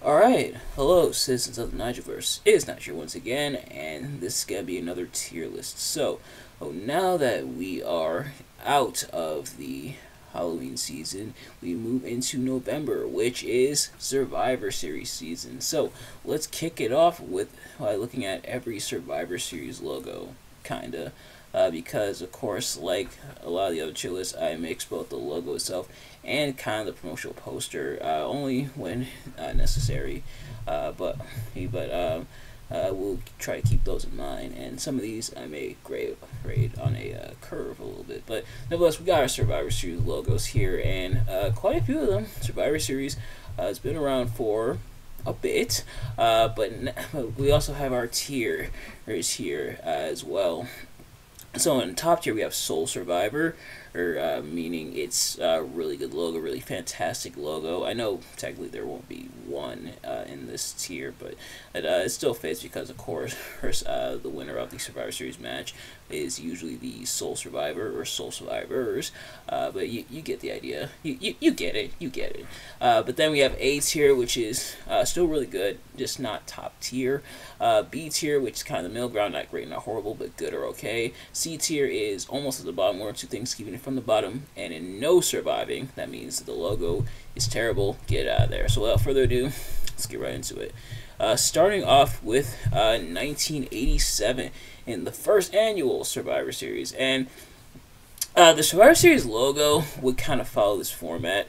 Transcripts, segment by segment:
Alright, hello citizens of the Nigelverse. It is Nigel once again, and this is going to be another tier list. So, now that we are out of the Halloween season, we move into November, which is Survivor Series season. So, let's kick it off with looking at every Survivor Series logo, kinda. Because, of course, like a lot of the other tier lists, I mix both the logo itself and kind of the promotional poster, only when necessary. But we'll try to keep those in mind. And some of these I may grade on a curve a little bit. But nevertheless, we got our Survivor Series logos here, and quite a few of them. Survivor Series has been around for a bit, but we also have our tiers here as well. So in top tier we have Soul Survivor, meaning it's a really good logo, really fantastic logo. I know technically there won't be one in this tier, but it still fits because, of course, the winner of the Survivor Series match is usually the Soul Survivor or Soul Survivors. But you get the idea. You get it. But then we have A tier, which is still really good, just not top tier. B tier, which is kind of the middle ground, not great, not horrible, but good or okay. C tier is almost at the bottom, one or two things keeping it from the bottom, and in no surviving. That means the logo is terrible. Get out of there. So without further ado, let's get right into it. Starting off with 1987 in the first annual Survivor Series, and the Survivor Series logo would kind of follow this format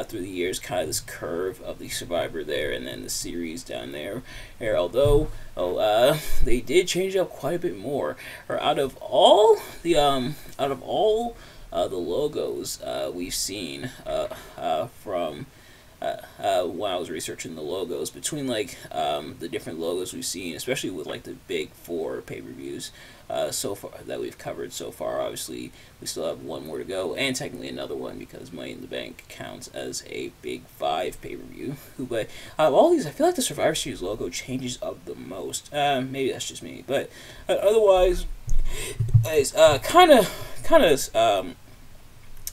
through the years, kind of this curve of the Survivor there, and then the series down there. Although they did change up quite a bit more. Out of all the logos we've seen from when I was researching the logos, between the different logos we've seen, especially with the big four pay-per-views so far that we've covered so far. Obviously, we still have one more to go, and technically another one because Money in the Bank counts as a big five pay-per-view. But all these, I feel like the Survivor Series logo changes up the most. Maybe that's just me, but otherwise, it's kind of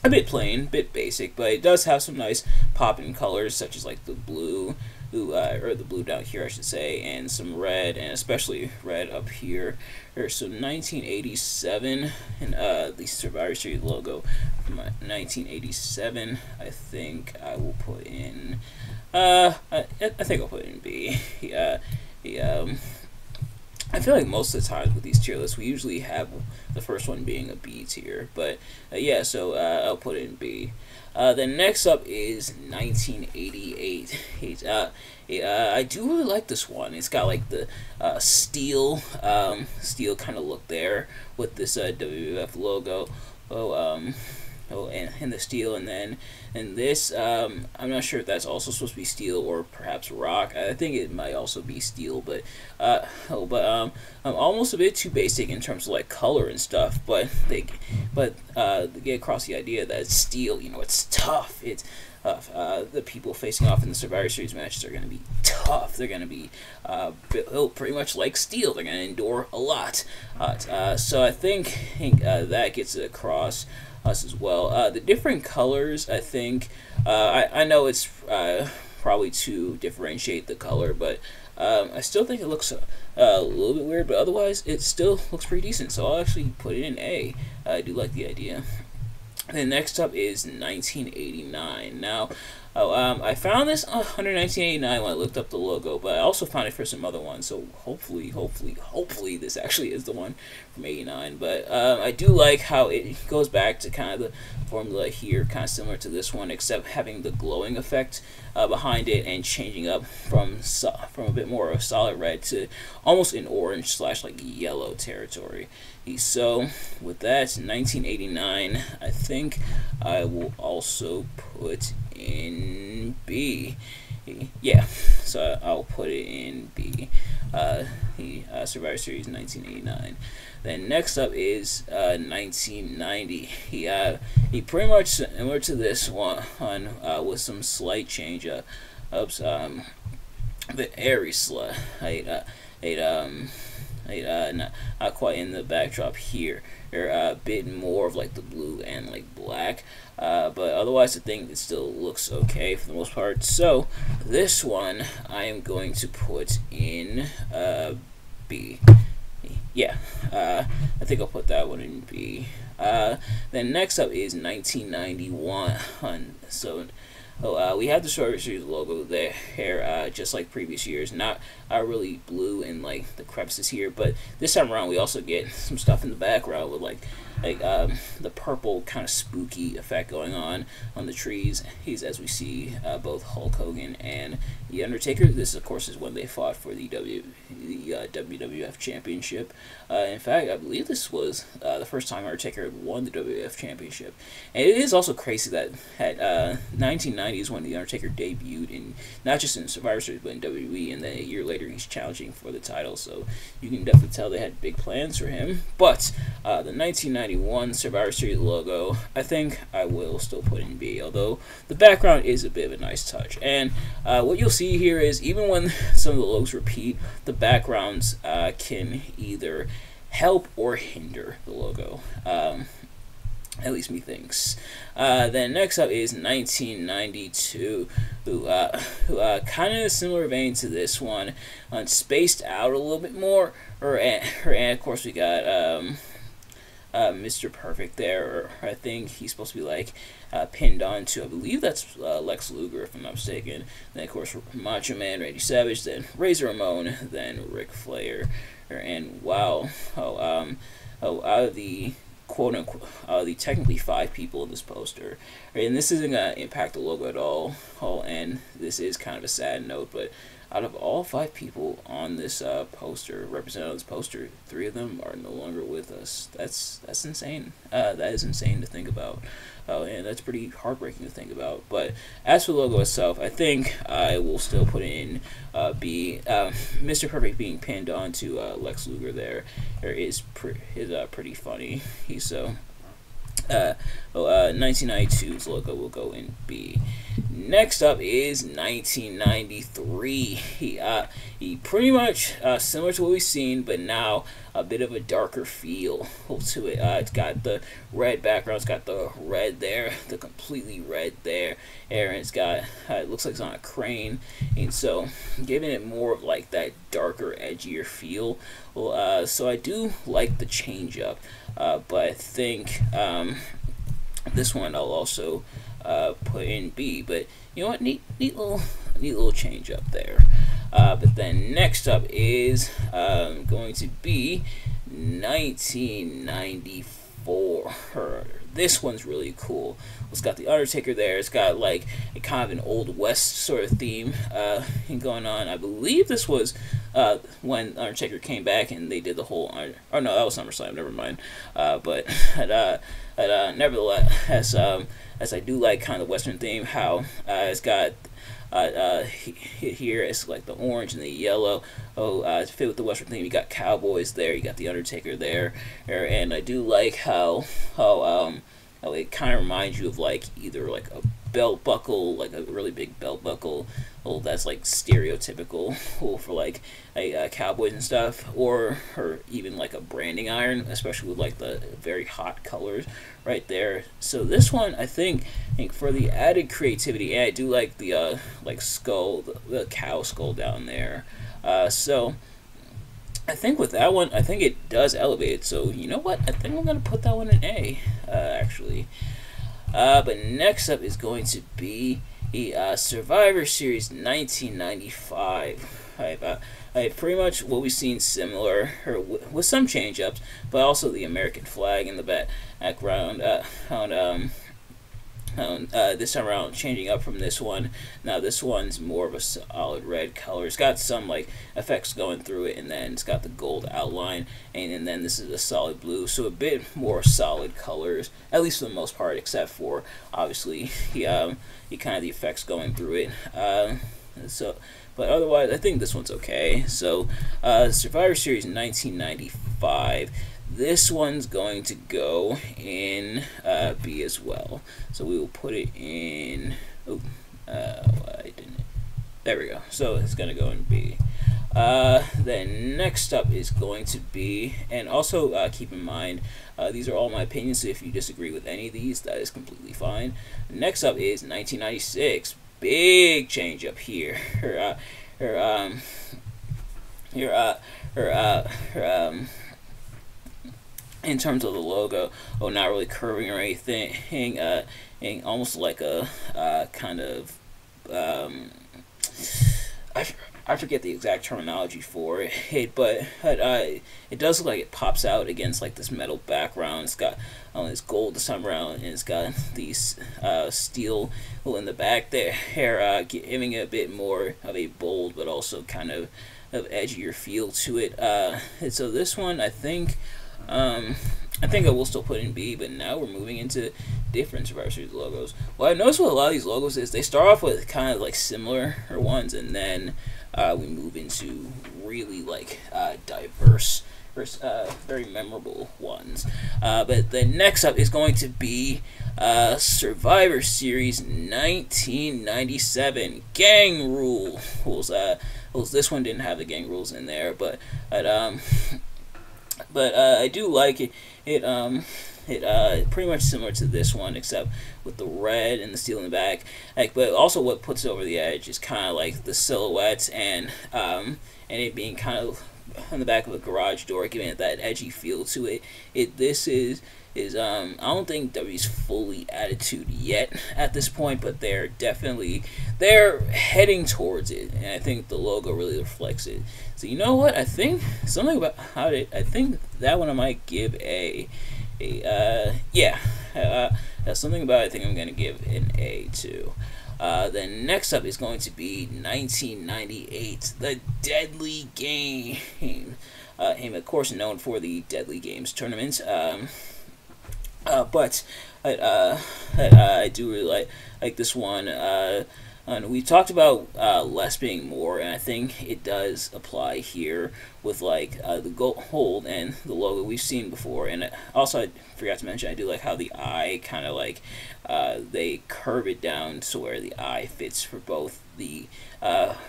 a bit plain, bit basic, but it does have some nice popping colors, such as the blue, or the blue down here, I should say, and some red, and especially red up here. So 1987, and the Survivor Series logo from 1987, I think I will put in, I think I'll put in B. I feel like most of the times with these tier lists, we usually have the first one being a B tier. But yeah, so I'll put it in B. Then next up is 1988. I do really like this one. It's got the steel kind of look there with this WWF logo. And the steel, and then this, I'm not sure if that's also supposed to be steel or perhaps rock. I think it might also be steel, but I'm almost a bit too basic in terms of color and stuff. But they get across the idea that it's steel. It's tough. It's the people facing off in the Survivor Series matches are going to be tough. They're going to be built pretty much like steel. They're going to endure a lot. So I think that gets it across us as well. The different colors, I think, I know it's probably to differentiate the color, but I still think it looks a little bit weird, but otherwise it still looks pretty decent, so I'll actually put it in A. I do like the idea. Then next up is 1989. Now, I found this under 1989 when I looked up the logo, but I also found it for some other ones, so hopefully this actually is the one from 89. But I do like how it goes back to kind of the formula here, kind of similar to this one, except having the glowing effect behind it and changing up from a bit more of a solid red to almost an orange / yellow territory. So with that, 1989, I think I will also put in B. Yeah, so I'll put it in B. The Survivor Series 1989. Then next up is 1990. He pretty much similar to this one with some slight change ups. The Aries slot. not quite in the backdrop here. They're a bit more of like the blue and like black, but otherwise I think it still looks okay for the most part. So this one I am going to put in B. Yeah, I think I'll put that one in B. Then next up is 1991. So we have the Survivor Series logo there, just like previous years. Not really blue in like the crevices here, but this time around we also get some stuff in the background with like the purple kind of spooky effect going on the trees. As we see both Hulk Hogan and The Undertaker. This, of course, is when they fought for the WWF Championship. In fact, I believe this was the first time Undertaker had won the WWF Championship. And it is also crazy that at 1990 is when The Undertaker debuted in not just in Survivor Series but in WWE, and then a year later he's challenging for the title. So you can definitely tell they had big plans for him. But the 1991 Survivor Series logo, I think I will still put in B, although the background is a bit of a nice touch. And what you'll see here is even when some of the logos repeat, the backgrounds can either help or hinder the logo. At least me thinks. Then next up is 1992, who kind of similar vein to this one, spaced out a little bit more. And of course we got Mr. Perfect there, or I think he's supposed to be like pinned onto, I believe that's Lex Luger if I'm not mistaken. Then of course Macho Man, Randy Savage, then Razor Ramon, then Ric Flair. And wow, out of the quote-unquote, the technically 5 people in this poster. And this isn't going to impact the logo at all, and this is kind of a sad note, but out of all 5 people on this poster, represented on this poster, 3 of them are no longer with us. That's insane. That is insane to think about. And that's pretty heartbreaking to think about. But as for the logo itself, I think I will still put in B. Mr. Perfect being pinned onto Lex Luger there is pretty funny. He's so. 1992's logo will go in B. Next up is 1993. He pretty much similar to what we've seen, but now a bit of a darker feel to it. It's got the red background, it's got the red there, the completely red there, and it's got it looks like it's on a crane, and so giving it more of like that darker, edgier feel. So I do like the change up, but I think this one I'll also put in B. But you know what, neat little change up there. But then next up is going to be 1994. This one's really cool. It's got the Undertaker there. It's got like a kind of an Old West sort of theme going on. I believe this was when Undertaker came back and they did the whole. Oh no, that was SummerSlam. Never mind. But nevertheless, as I do like kind of the Western theme, how it's got. Here it's like the orange and the yellow. To fit with the Western theme, you got cowboys there, you got the Undertaker there, and I do like how it kind of reminds you of like either like a belt buckle, like a really big belt buckle, that's like stereotypical for like cowboys and stuff, or even like a branding iron, especially with like the very hot colors right there. So this one, I think for the added creativity, and I do like the like skull, the cow skull down there. So I think with that one, I think it does elevate it. So you know what? I think I'm gonna put that one in A, actually. But next up is going to be Survivor Series 1995. Pretty much what we've seen similar, or with some change-ups, but also the American flag in the background. This time around, changing up from this one. Now this one's more of a solid red color. It's got some like effects going through it, and then it's got the gold outline, and then this is a solid blue, so a bit more solid colors, at least for the most part, except for obviously he kind of the effects going through it. But otherwise, I think this one's okay. So Survivor Series 1995. This one's going to go in B as well. So we will put it in. I didn't. There we go. So it's going to go in B. Then next up is going to be, and also keep in mind, these are all my opinions, so if you disagree with any of these, that is completely fine. Next up is 1996. Big change up here. In terms of the logo, not really curving or anything, almost like a kind of, I forget the exact terminology for it, but it does look like it pops out against like this metal background. It's got this gold this time around, and it's got these steel in the back there, giving it a bit more of a bold but also kind of edgier feel to it. And so this one, I think I will still put in B, but now we're moving into different Survivor Series logos. What I noticed with a lot of these logos is they start off with kind of like similar ones, and then we move into really like diverse, very memorable ones. But the next up is going to be Survivor Series 1997 Gang Rules. This one didn't have the gang rules in there, but I do like it. It pretty much similar to this one, except with the red and the steel in the back. But also what puts it over the edge is kind of like the silhouette and it being kind of on the back of a garage door, giving it that edgy feel to it. This is I don't think W's fully attitude yet at this point, but they're heading towards it, and I think the logo really reflects it. So you know what? I think something about I think that one I might give something about it, I think I'm gonna give an A to. Then next up is going to be 1998, the Deadly Game. Him, of course, known for the Deadly Games tournament. But I do really like this one. And we talked about less being more, and I think it does apply here with like the gold and the logo we've seen before. And also, I forgot to mention, I do like how the eye kind of like they curve it down to where the eye fits for both the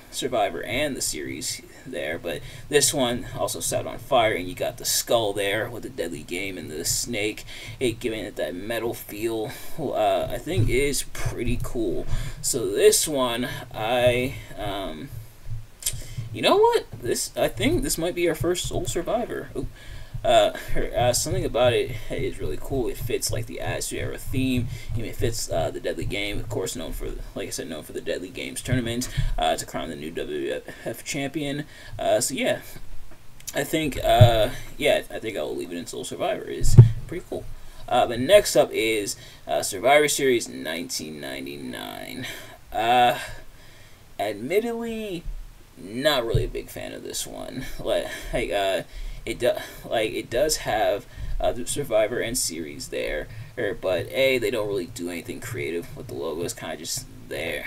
Survivor and the series there. But this one also set on fire, and you got the skull there with the Deadly Game and the snake, giving it that metal feel. I think is pretty cool. So this one, you know what? I think this might be our first sole Survivor. Ooh. Something about it is really cool. It fits like the Attitude Era theme. It fits the Deadly Game, of course, known for the Deadly Games tournament to crown the new WWF champion. So yeah, I think I will leave it in Sole Survivor. It's pretty cool. But next up is Survivor Series 1999. Admittedly, not really a big fan of this one. It does have the Survivor and series there, but they don't really do anything creative with the logo. It's kind of just there.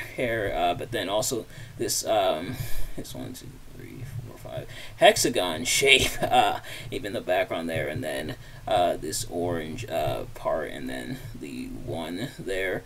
But then also this 1, 2, 3, 4, 5 hexagon shape, even the background there, and then this orange part, and then the one there.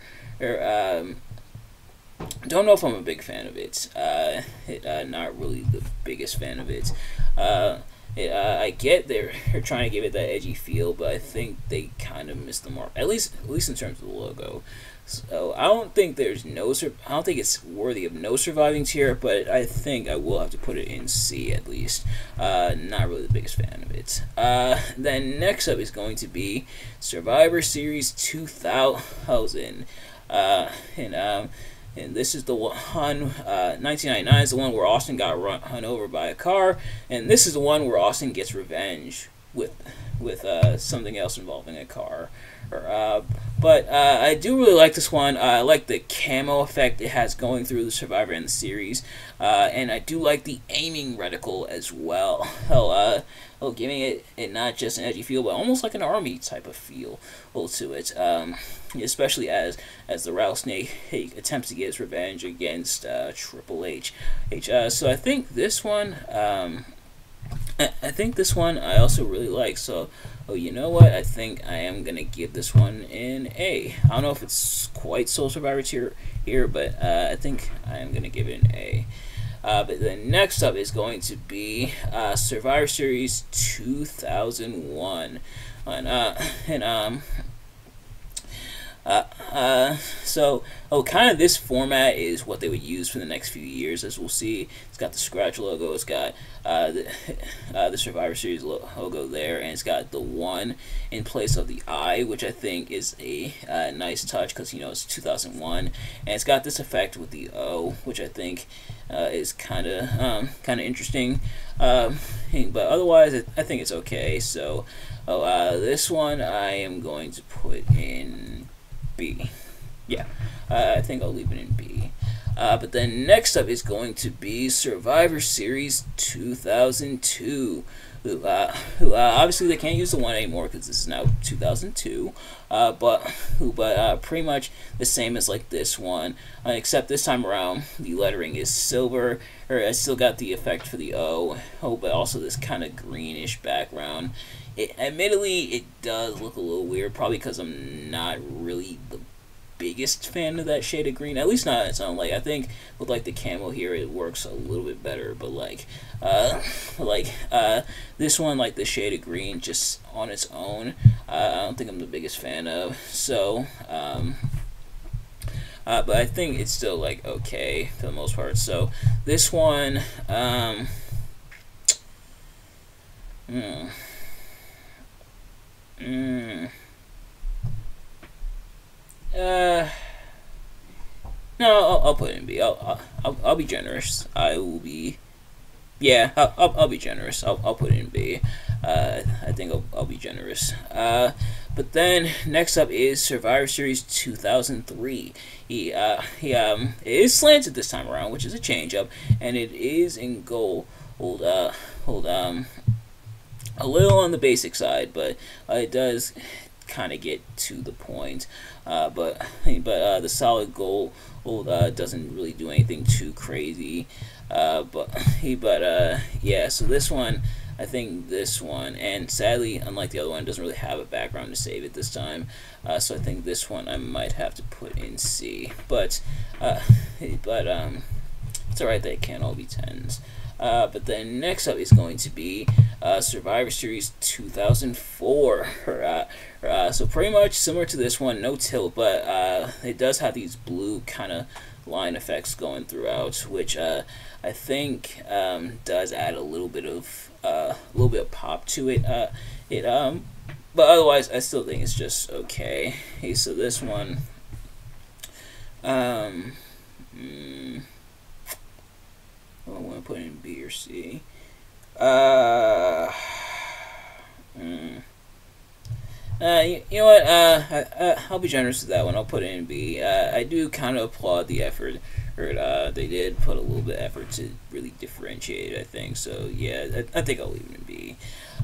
Don't know if I'm a big fan of it. Not really the biggest fan of it. I get they're trying to give it that edgy feel, but I think they kind of missed the mark. At least in terms of the logo. So I don't think it's worthy of no surviving tier, but I think I will have to put it in C at least. Not really the biggest fan of it. Then next up is going to be Survivor Series 2000. And this is the one, 1999 is the one where Austin got run over by a car, and this is the one where Austin gets revenge with something else involving a car. But I do really like this one. I like the camo effect it has going through the Survivor and the series, and I do like the aiming reticle as well. Giving it not just an edgy feel, but almost like an army type of feel to it. Especially as the rattlesnake attempts to get his revenge against Triple H. So I think this one, I also really like. So, you know what? I think I am gonna give this one an A. I don't know if it's quite Soul Survivor tier here, but I think I am gonna give it an A. But then next up is going to be Survivor Series 2001, and so, kind of this format is what they would use for the next few years, as we'll see. It's got the Scratch logo, it's got the Survivor Series logo there, and it's got the 1 in place of the I, which I think is a nice touch, because, you know, it's 2001, and it's got this effect with the O, which I think is kind of interesting, but otherwise, I think it's okay. So, this one I am going to put in B. Yeah, I think I'll leave it in B. But then next up is going to be Survivor Series 2002. Who obviously they can't use the 1 anymore because this is now 2002. But pretty much the same as like this one, except this time around the lettering is silver. Or I still got the effect for the O, but also this kind of greenish background. Admittedly, it does look a little weird, probably because I'm not really the biggest fan of that shade of green, at least not on its own. Like, I think with like the camo here, it works a little bit better, but this one, like the shade of green just on its own, I don't think I'm the biggest fan of. So, but I think it's still like okay for the most part. So this one, no, I'll put it in B. I'll be generous. I will be. Yeah, I'll be generous. I'll put it in B. I think I'll be generous. But then next up is Survivor Series 2003. It is slanted this time around, which is a change up, and it is in gold. A little on the basic side, but it does kind of get to the point. But the solid gold doesn't really do anything too crazy. Yeah. So this one, I think this one, and sadly, unlike the other one, it doesn't really have a background to save it this time. So I think this one I might have to put in C. But it's alright that it can't all be 10s. But then next up is going to be Survivor Series 2004. So pretty much similar to this one, no tilt, but it does have these blue kind of line effects going throughout, which I think does add a little bit of pop to it. But otherwise, I still think it's just okay. Okay, so this one, I want to put in B or C. You know what? I'll be generous with that one. I'll put it in B. I do kind of applaud the effort. They did put a little bit of effort to really differentiate it, I think. So yeah, I think I'll leave it in B.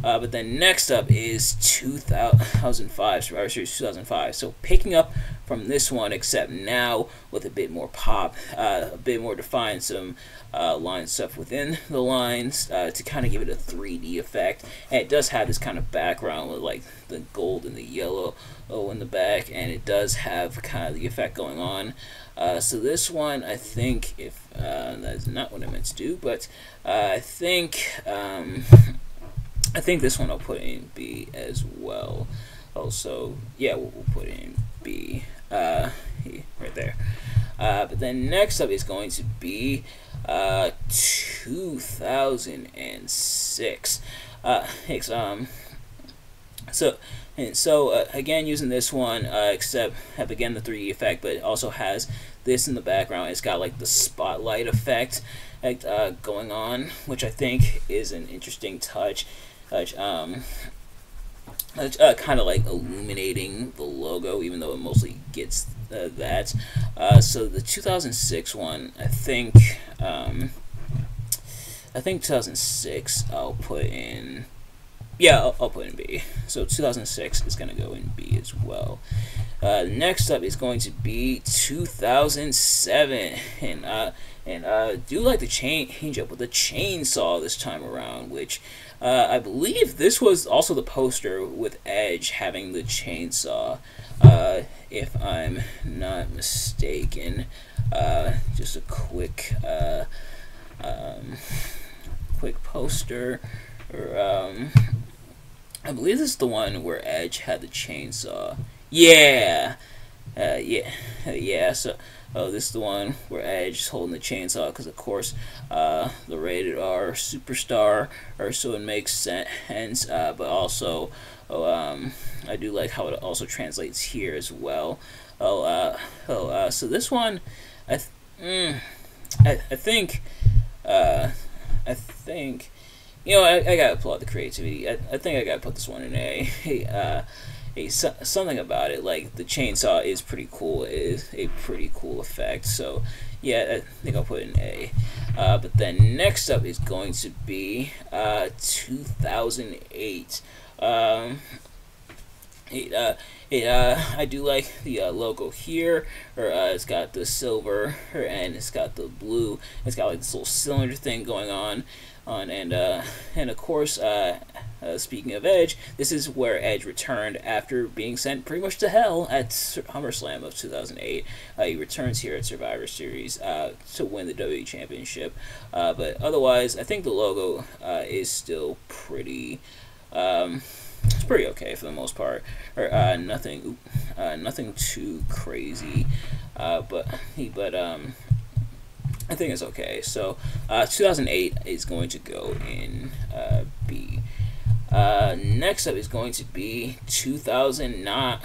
But then next up is 2005, Survivor Series 2005. So picking up from this one, except now with a bit more pop, a bit more defined, some line stuff within the lines to kind of give it a 3D effect. And it does have this kind of background with like the gold and the yellow in the back, and it does have kind of the effect going on. So this one, I think, if that's not what I meant to do, but I think this one I'll put in B as well. Also, yeah, we'll put it in B right there. But then next up is going to be 2006. So again, using this one, except have again the 3D effect, but it also has this in the background. It's got like the spotlight effect going on, which I think is an interesting touch. Kind of like illuminating the logo, even though it mostly gets that. So the 2006 one, I think 2006 I'll put in. Yeah, I'll put in B. So 2006 is going to go in B as well. Next up is going to be 2007, and I do like the change up with the chainsaw this time around, which I believe this was also the poster with Edge having the chainsaw, if I'm not mistaken. Just a quick poster, or I believe this is the one where Edge had the chainsaw. Yeah, yeah. So, oh, this is the one where Edge is holding the chainsaw because, of course, the rated R superstar, or so it makes sense. But also, I do like how it also translates here as well. So this one, I think, I gotta applaud the creativity. I think I gotta put this one in something about it. Like, the chainsaw is pretty cool. It is a pretty cool effect. So, yeah, I think I'll put it in A. But then next up is going to be 2008. I do like the logo here, or it's got the silver, and it's got the blue. It's got like this little cylinder thing going on, and of course, speaking of Edge, this is where Edge returned after being sent pretty much to hell at SummerSlam of 2008. He returns here at Survivor Series to win the WWE Championship, but otherwise, I think the logo is still pretty. It's pretty okay for the most part, or nothing too crazy, but I think it's okay. So 2008 is going to go in B. Next up is going to be 2009.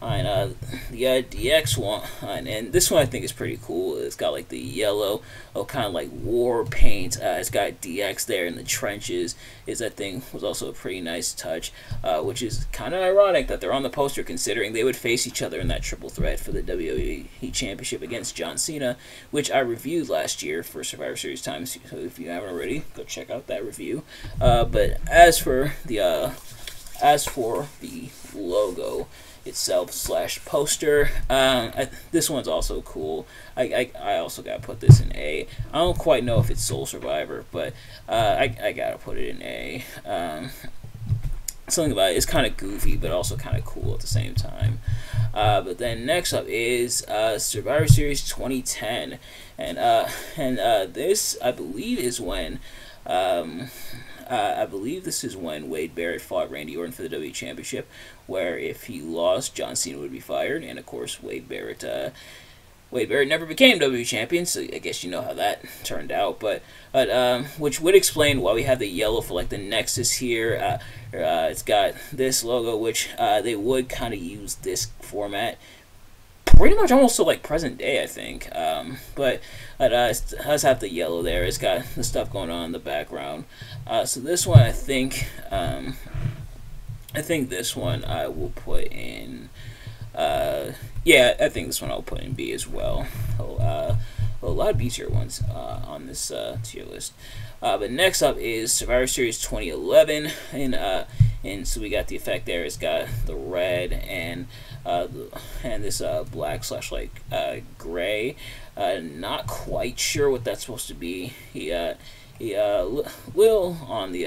The DX one, and this one I think is pretty cool. It's got like the yellow, kind of like war paint. It's got DX there in the trenches. I think was also a pretty nice touch, which is kind of ironic that they're on the poster, considering they would face each other in that triple threat for the WWE Championship against John Cena, which I reviewed last year for Survivor Series time. So if you haven't already, go check out that review. But as for the logo itself / poster, this one's also cool. I also gotta put this in A. I don't quite know if it's Soul Survivor, but I gotta put it in A. Something about it is kind of goofy, but also kind of cool at the same time. But then next up is Survivor Series 2010, and this I believe is when. I believe this is when Wade Barrett fought Randy Orton for the WWE Championship, where if he lost, John Cena would be fired, and of course Wade Barrett never became WWE Champion, so I guess you know how that turned out. But which would explain why we have the yellow for like the Nexus here. It's got this logo, which they would kind of use this format pretty much almost to like present day, I think. But it does have the yellow there. It's got the stuff going on in the background. So this one, I think this one I will put in. Yeah, I think this one I'll put in B as well. A lot of B tier ones on this tier list. But next up is Survivor Series 2011, and so we got the effect there. It's got the red and this black / like gray. Not quite sure what that's supposed to be. Will on the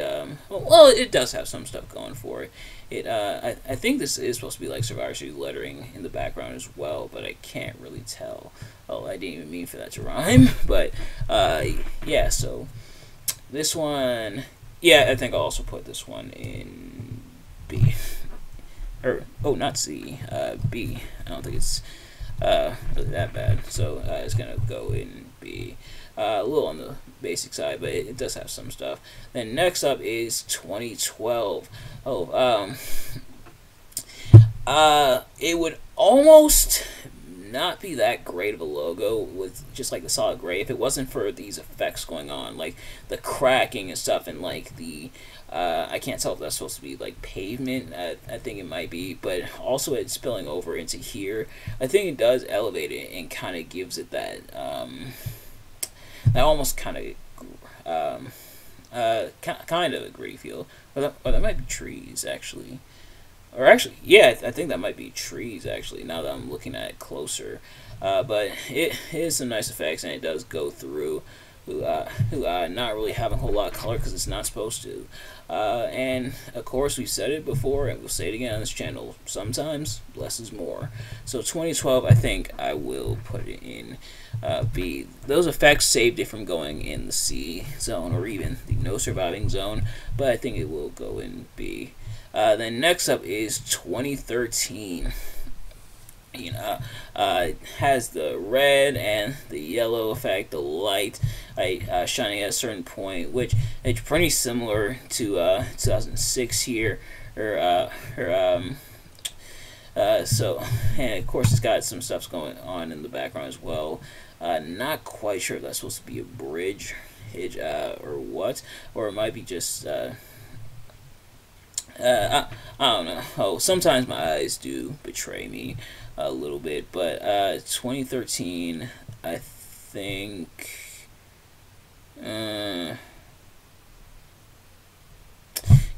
well, it does have some stuff going for it. I think this is supposed to be like Survivor Series lettering in the background as well, but I can't really tell. Oh, I didn't even mean for that to rhyme, but yeah. So this one, yeah, I think I'll also put this one in B. Or not C, B. I don't think it's really that bad. So it's gonna go in B. A little on the basic side, but it does have some stuff. Then next up is 2012. It would almost not be that great of a logo with just like the solid gray if it wasn't for these effects going on, like the cracking and stuff, and like the I can't tell if that's supposed to be like pavement. I think it might be, but also it's spilling over into here. I think it does elevate it and kind of gives it that that almost kind of a gritty feel. Or that might be trees actually. Or actually, yeah, I think that might be trees, actually, now that I'm looking at it closer. But it is some nice effects, and it does go through, not really having a whole lot of color because it's not supposed to. And, of course, we've said it before, and we'll say it again on this channel. Sometimes, less is more. So 2012, I think I will put it in B. Those effects saved it from going in the C zone or even the no surviving zone, but I think it will go in B. Then next up is 2013. It has the red and the yellow effect, the light shining at a certain point, which is pretty similar to 2006 here. So, and of course, it's got some stuff going on in the background as well. Not quite sure if that's supposed to be a bridge, or what, or it might be just. I don't know. Oh, sometimes my eyes do betray me a little bit, but 2013, I think.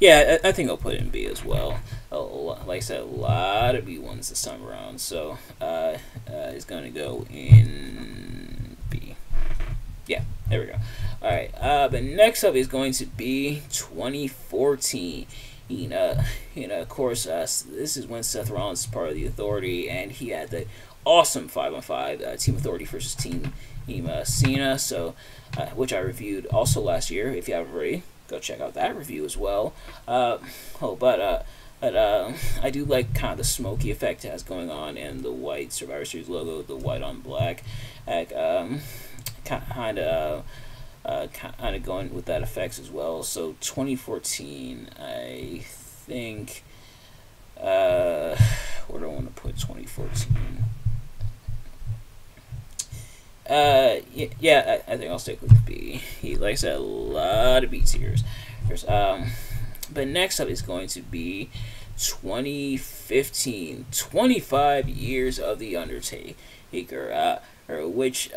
Yeah, I think I'll put it in B as well. Like I said, a lot of B ones this time around, so it's going to go in B. Yeah, there we go. All right, but next up is going to be 2014. Of course, this is when Seth Rollins is part of the Authority, and he had the awesome 5-on-5 Team Authority versus Team Cena, so which I reviewed also last year. If you haven't already, go check out that review as well. But I do like kind of the smoky effect it has going on, and the white Survivor Series logo, the white on black, kind of going with that effects as well. So 2014, I think. Where do I want to put 2014? I think I'll stick with B. Like I said, a lot of B tiers. But next up is going to be 2015, 25 years of The Undertaker, which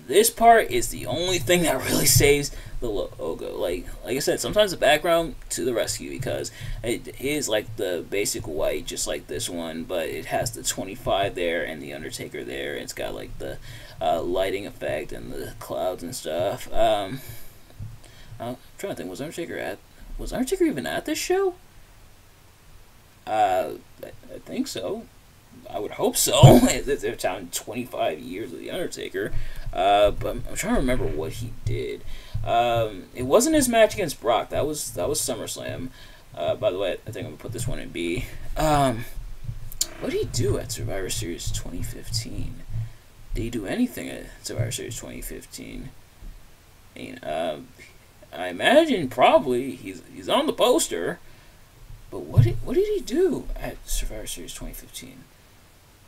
this part is the only thing that really saves the logo. Like I said, sometimes the background to the rescue, because it is like the basic white, just like this one, but it has the 25 there and the Undertaker there. And it's got like the lighting effect and the clouds and stuff. I'm trying to think, was Undertaker even at this show? I think so. I would hope so. They're telling 25 years of The Undertaker. But I'm trying to remember what he did. It wasn't his match against Brock. That was SummerSlam. By the way, I think I'm going to put this one in B. What did he do at Survivor Series 2015? Did he do anything at Survivor Series 2015? I imagine probably he's on the poster. But what did he do at Survivor Series 2015?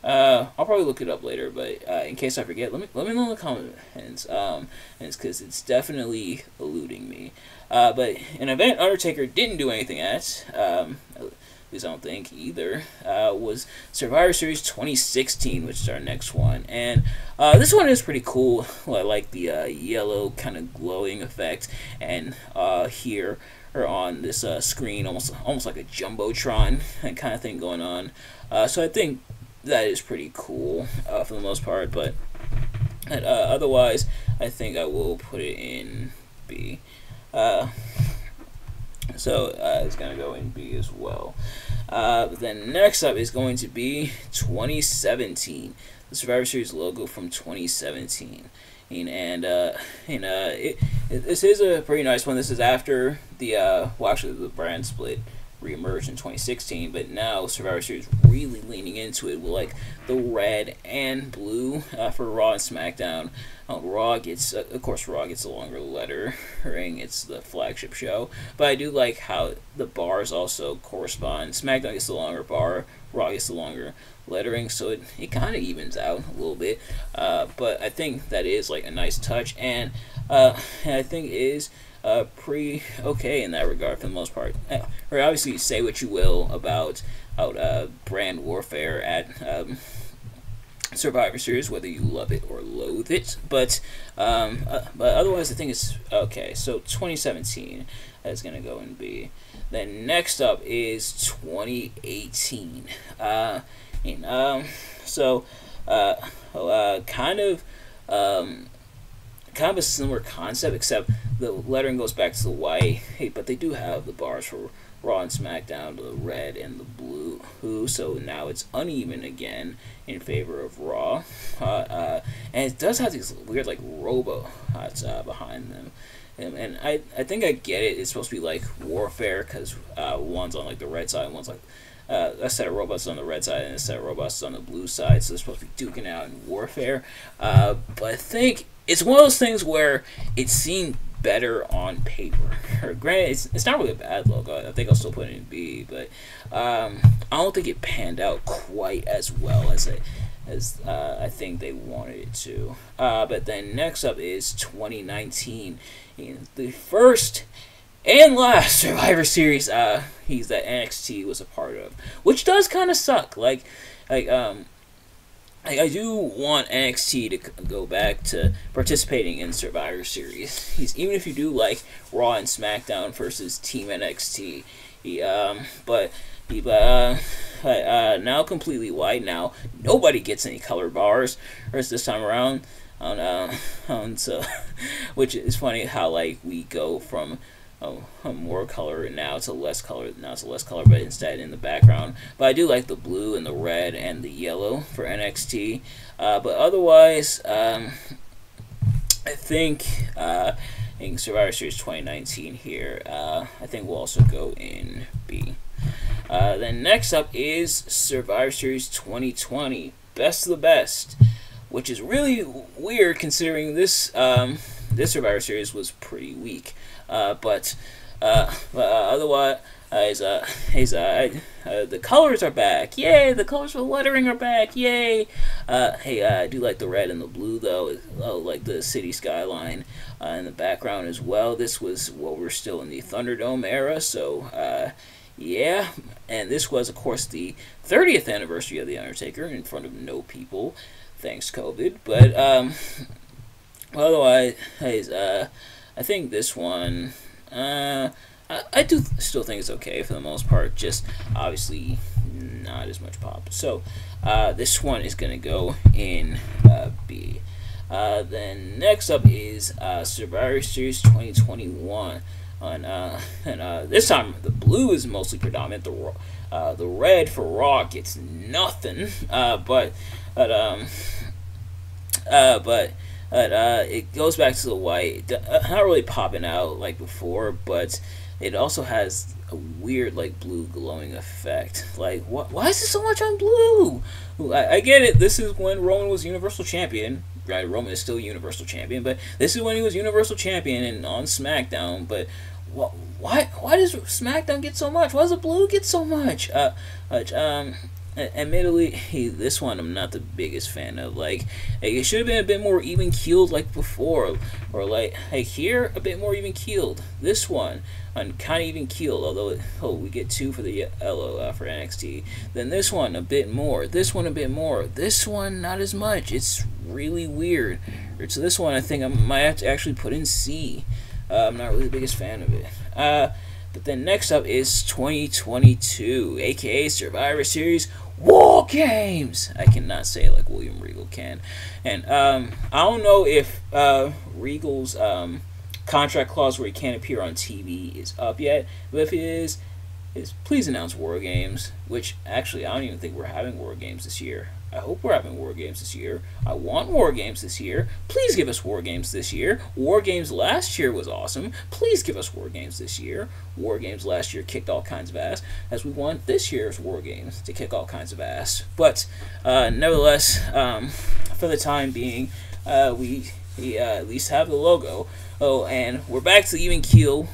I'll probably look it up later, but in case I forget, let me know in the comments. And it's because it's definitely eluding me. But an event Undertaker didn't do anything at, at least I don't think either, was Survivor Series 2016, which is our next one. And this one is pretty cool. I like the yellow kind of glowing effect, and here or on this screen, almost like a jumbotron kind of thing going on. So I think that is pretty cool for the most part, but otherwise, I think I will put it in B. So it's going to go in B as well. Then next up is going to be 2017, the Survivor Series logo from 2017. This is a pretty nice one. This is after the brand split reemerged in 2016, but now Survivor Series really leaning into it with like the red and blue for Raw and SmackDown. Raw gets a longer lettering. It's the flagship show, but I do like how the bars also correspond. SmackDown gets the longer bar, Raw gets the longer lettering, so it kind of evens out a little bit. But I think that is like a nice touch, and I think it is pretty okay in that regard for the most part. Or obviously, say what you will about brand warfare at Survivor Series, whether you love it or loathe it, but otherwise I think it's okay. So 2017 is going to go in B. Then next up is 2018. Kind of a similar concept, except the lettering goes back to the white, but they do have the bars for Raw and SmackDown, the red and the blue. So now it's uneven again in favor of Raw. And it does have these weird like robots behind them. And I think I get it. It's supposed to be like warfare because one's on like the red side and one's like a set of robots on the red side and a set of robots on the blue side. So they're supposed to be duking out in warfare. But I think it's one of those things where it seemed better on paper. Granted, it's not really a bad logo. I think I'll still put it in B, but I don't think it panned out quite as well as I think they wanted it to. But then next up is 2019, the first and last Survivor Series that NXT was a part of, which does kind of suck. I do want NXT to go back to participating in Survivor Series. Even if you do like Raw and SmackDown versus Team NXT, but now completely white. Now nobody gets any color bars, whereas this time around, so which is funny how like we go from more color now to less color, but instead in the background. But I do like the blue and the red and the yellow for NXT. But otherwise, I think in Survivor Series 2019 here, I think we'll also go in B. Then next up is Survivor Series 2020, Best of the Best, which is really weird considering this Survivor Series was pretty weak. But otherwise, the colors are back. Yay! The colors for lettering are back. Yay! I do like the red and the blue though. Like the city skyline in the background as well. This was we're still in the Thunderdome era, so yeah. And this was, of course, the 30th anniversary of The Undertaker in front of no people, thanks COVID. But otherwise, I think this one, I do still think it's okay for the most part, just obviously not as much pop. So this one is going to go in B. Then next up is Survivor Series 2021. And this time the blue is mostly predominant. The red for Raw gets nothing. But it goes back to the white. Not really popping out like before, but it also has a weird like blue glowing effect. Like, why is there so much on blue? I get it. This is when Roman was Universal Champion. Right, Roman is still Universal Champion, but this is when he was Universal Champion and on SmackDown. But why does SmackDown get so much? Why does the blue get so much? Admittedly, this one I'm not the biggest fan of. Like it should have been a bit more even keeled like before, or like here a bit more even keeled. This one kind of even keeled, although we get 2 for the yellow for NXT. Then this one a bit more. This one a bit more. This one not as much. It's really weird. So this one I think I might have to actually put in C. I'm not really the biggest fan of it. But then next up is 2022, aka Survivor Series War Games. I cannot say it like William Regal can. And I don't know if Regal's contract clause where he can't appear on TV is up yet, but if it is please announce War Games, which actually I don't even think we're having War Games this year. I hope we're having War Games this year. I want War Games this year. Please give us War Games this year. War Games last year was awesome. Please give us War Games this year. War Games last year kicked all kinds of ass, as we want this year's War Games to kick all kinds of ass. But nevertheless, for the time being, we at least have the logo. Oh, and we're back to even keel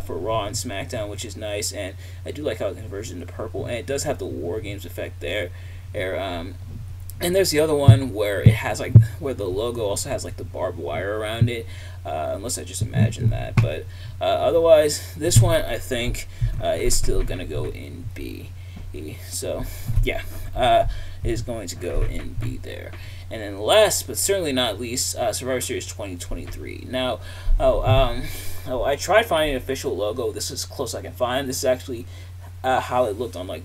for Raw and SmackDown, which is nice. And I do like how it converts into purple, and it does have the War Games effect there. And there's the other one where it has like where the logo also has like the barbed wire around it, unless I just imagined that. But otherwise, this one I think is still gonna go in B. So yeah, is going to go in B there. And then last but certainly not least, Survivor Series 2023. Now, I tried finding an official logo. This is as close as I can find. This is actually how it looked on like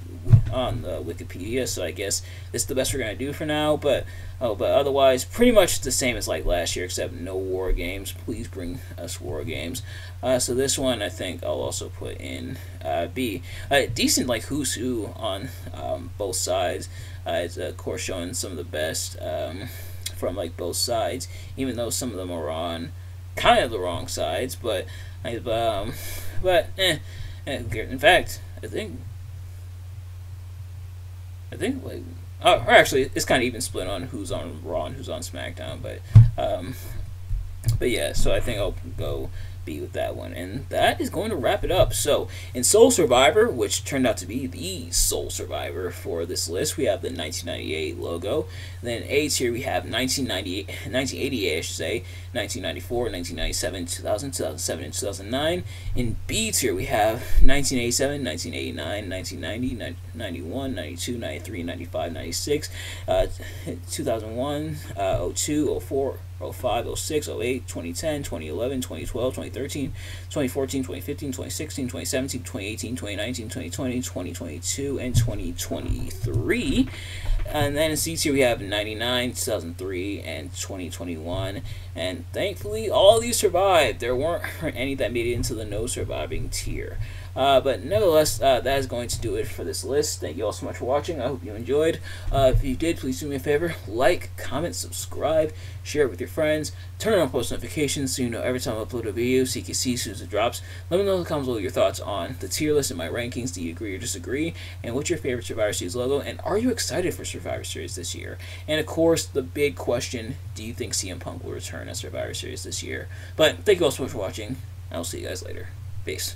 on the Wikipedia, so I guess this is the best we're gonna do for now. But otherwise, pretty much the same as like last year, except no war games. Please bring us war games. So this one I think I'll also put in B. Decent like who's who on both sides. It's of course showing some of the best from like both sides, even though some of them are on kind of the wrong sides. But in fact, I think like, or actually, it's kind of even split on who's on Raw and who's on SmackDown. But yeah, so I think I'll go B with that one, and that is going to wrap it up. So in Soul Survivor, which turned out to be the Soul Survivor for this list, we have the 1998 logo. Then A tier we have 1988, I should say, 1994, 1997, 2000, 2007, and 2009. In B tier we have 1987, 1989, 1990, 91, 92, 93, 95, 96, 2001, 02, 04, 05, 06, 08, 2010, 2011, 2012, 2013, 2014, 2015, 2016, 2017, 2018, 2019, 2020, 2022, and 2023. And then in C tier we have 99, 2003, and 2021. And thankfully, all these survived. There weren't any that made it into the no surviving tier. But nevertheless, that is going to do it for this list. Thank you all so much for watching. I hope you enjoyed. If you did, please do me a favor. Like, comment, subscribe, share it with your friends. Turn on post notifications so you know every time I upload a video so you can see as soon as it drops. Let me know in the comments below your thoughts on the tier list and my rankings. Do you agree or disagree? And what's your favorite Survivor Series logo? And are you excited for Survivor Series this year? And of course, the big question, do you think CM Punk will return at Survivor Series this year? But thank you all so much for watching. I'll see you guys later. Peace.